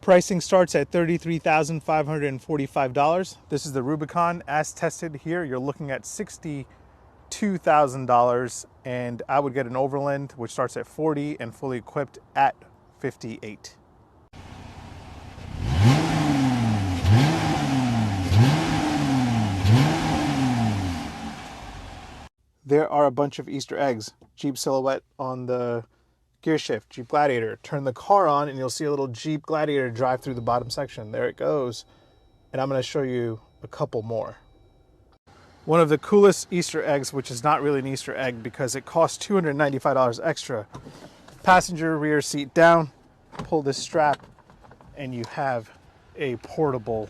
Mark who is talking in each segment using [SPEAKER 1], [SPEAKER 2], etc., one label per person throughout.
[SPEAKER 1] Pricing starts at $33,545. This is the Rubicon. As tested here, you're looking at $62,000, and I would get an Overland, which starts at $40 and fully equipped at $58. There are a bunch of Easter eggs. Jeep silhouette on the gear shift, Jeep Gladiator. Turn the car on and you'll see a little Jeep Gladiator drive through the bottom section. There it goes. And I'm going to show you a couple more. One of the coolest Easter eggs, which is not really an Easter egg because it costs $295 extra. Passenger rear seat down, pull this strap, and you have a portable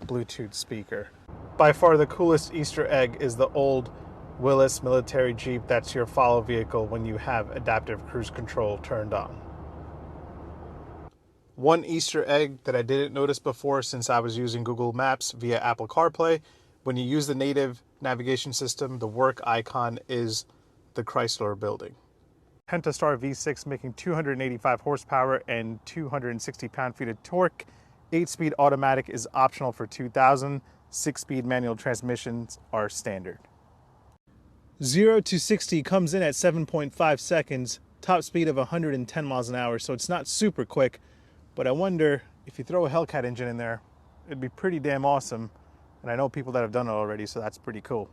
[SPEAKER 1] Bluetooth speaker. By far the coolest Easter egg is the old Willis military Jeep. That's your follow vehicle when you have adaptive cruise control turned on. One Easter egg that I didn't notice before since I was using Google Maps via Apple CarPlay, when you use the native navigation system, the work icon is the Chrysler building. Pentastar V6 making 285 horsepower and 260 pound-feet of torque. 8-speed automatic is optional for 2,000. 6-speed manual transmissions are standard. 0 to 60 comes in at 7.5 seconds, top speed of 110 miles an hour, so it's not super quick, but I wonder if you throw a Hellcat engine in there, it'd be pretty damn awesome, and I know people that have done it already, so that's pretty cool.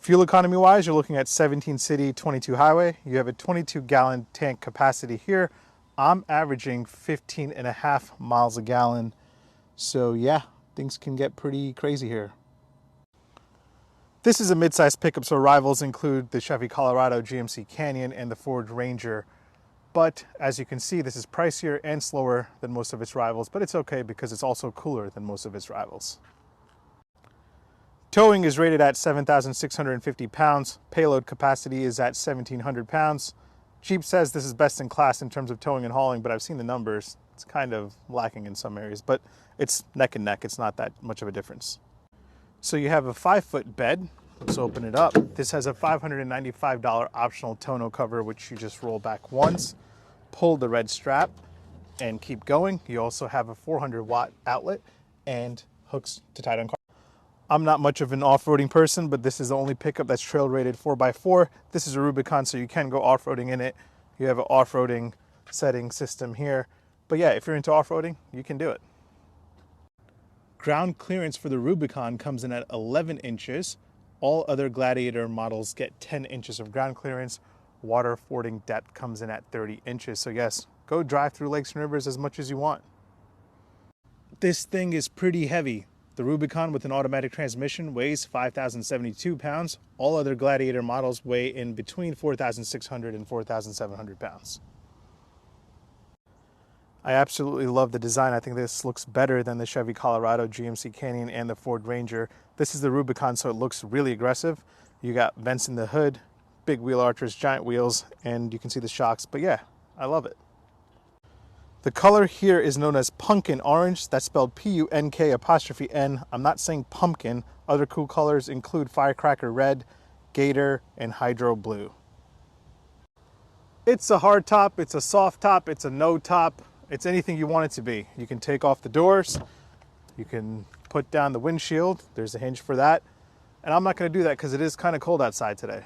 [SPEAKER 1] Fuel economy wise, you're looking at 17 city, 22 highway. You have a 22-gallon tank capacity here. I'm averaging 15.5 miles a gallon, so yeah, things can get pretty crazy here. This is a mid-size pickup, so rivals include the Chevy Colorado, GMC Canyon, and the Ford Ranger. But as you can see, this is pricier and slower than most of its rivals, but it's okay because it's also cooler than most of its rivals. Towing is rated at 7,650 pounds. Payload capacity is at 1,700 pounds. Jeep says this is best in class in terms of towing and hauling, but I've seen the numbers. It's kind of lacking in some areas, but it's neck and neck. It's not that much of a difference. So you have a 5-foot bed. Let's open it up. This has a $595 optional tonneau cover, which you just roll back once, pull the red strap, and keep going. You also have a 400-watt outlet and hooks to tie down car. I'm not much of an off-roading person, but this is the only pickup that's trail rated 4x4. This is a Rubicon, so you can go off-roading in it. You have an off-roading setting system here. But yeah, if you're into off-roading, you can do it. Ground clearance for the Rubicon comes in at 11 inches. All other Gladiator models get 10 inches of ground clearance. Water fording depth comes in at 30 inches. So yes, go drive through lakes and rivers as much as you want. This thing is pretty heavy. The Rubicon with an automatic transmission weighs 5,072 pounds. All other Gladiator models weigh in between 4,600 and 4,700 pounds. I absolutely love the design. I think this looks better than the Chevy Colorado, GMC Canyon, and the Ford Ranger. This is the Rubicon, so it looks really aggressive. You got vents in the hood, big wheel archers, giant wheels, and you can see the shocks. But yeah, I love it. The color here is known as pumpkin orange. That's spelled P-U-N-K''N. I'm not saying pumpkin. Other cool colors include firecracker red, gator, and hydro blue. It's a hard top, it's a soft top, it's a no top. It's anything you want it to be. You can take off the doors, you can put down the windshield, there's a hinge for that. And I'm not gonna do that because it is kind of cold outside today.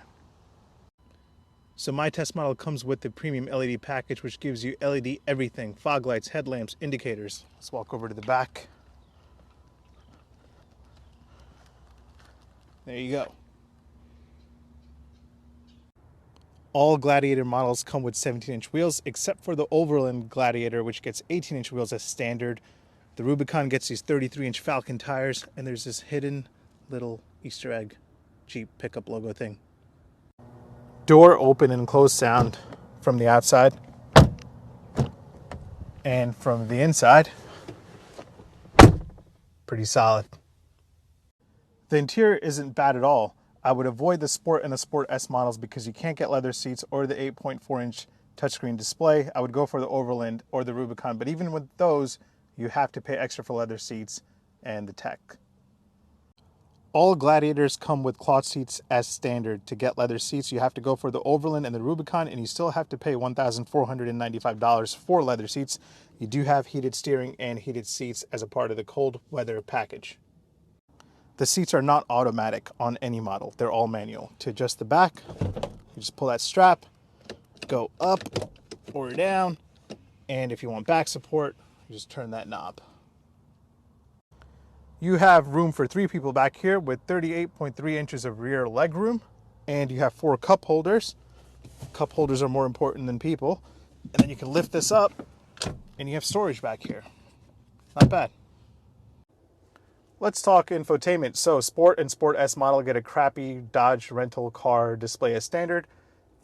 [SPEAKER 1] So my test model comes with the premium LED package, which gives you LED everything, fog lights, headlamps, indicators. Let's walk over to the back. There you go. All Gladiator models come with 17-inch wheels, except for the Overland Gladiator, which gets 18-inch wheels as standard. The Rubicon gets these 33-inch Falcon tires, and there's this hidden little Easter egg Jeep pickup logo thing. Door open and close sound from the outside. And from the inside, pretty solid. The interior isn't bad at all. I would avoid the Sport and the Sport S models because you can't get leather seats or the 8.4-inch touchscreen display. I would go for the Overland or the Rubicon, but even with those, you have to pay extra for leather seats and the tech. All Gladiators come with cloth seats as standard. To get leather seats, you have to go for the Overland and the Rubicon, and you still have to pay $1,495 for leather seats. You do have heated steering and heated seats as a part of the cold weather package. The seats are not automatic on any model. They're all manual. To adjust the back, you just pull that strap, go up or down, and if you want back support, you just turn that knob. You have room for 3 people back here with 38.3 inches of rear leg room, and you have 4 cup holders. Cup holders are more important than people. And then you can lift this up and you have storage back here. Not bad. Let's talk infotainment. So Sport and Sport S model get a crappy Dodge rental car display as standard.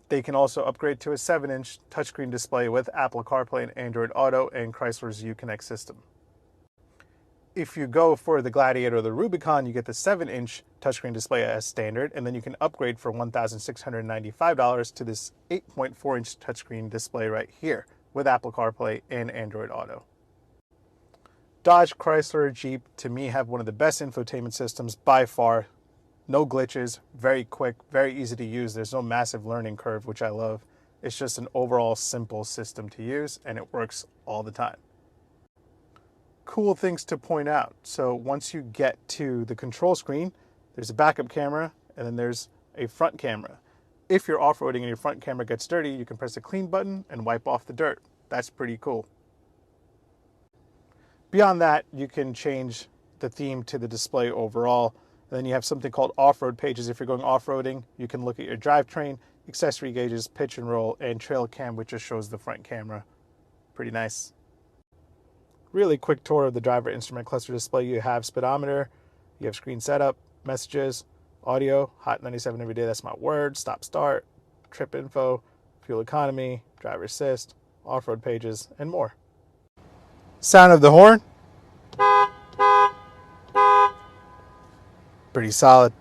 [SPEAKER 1] They can also upgrade to a 7-inch touchscreen display with Apple CarPlay and Android Auto and Chrysler's Uconnect system. If you go for the Gladiator or the Rubicon, you get the 7-inch touchscreen display as standard, and then you can upgrade for $1,695 to this 8.4-inch touchscreen display right here with Apple CarPlay and Android Auto. Dodge, Chrysler, Jeep, to me, have one of the best infotainment systems by far. No glitches, very quick, very easy to use. There's no massive learning curve, which I love. It's just an overall simple system to use, and it works all the time. Cool things to point out. So once you get to the control screen, there's a backup camera, and then there's a front camera. If you're off-roading and your front camera gets dirty, you can press the clean button and wipe off the dirt. That's pretty cool. Beyond that, you can change the theme to the display overall. And then you have something called off-road pages. If you're going off-roading, you can look at your drivetrain, accessory gauges, pitch and roll, and trail cam, which just shows the front camera. Pretty nice. Really quick tour of the driver instrument cluster display. You have speedometer, you have screen setup, messages, audio, Hot 97 every day, that's my word, stop start, trip info, fuel economy, driver assist, off-road pages, and more. Sound of the horn. Pretty solid.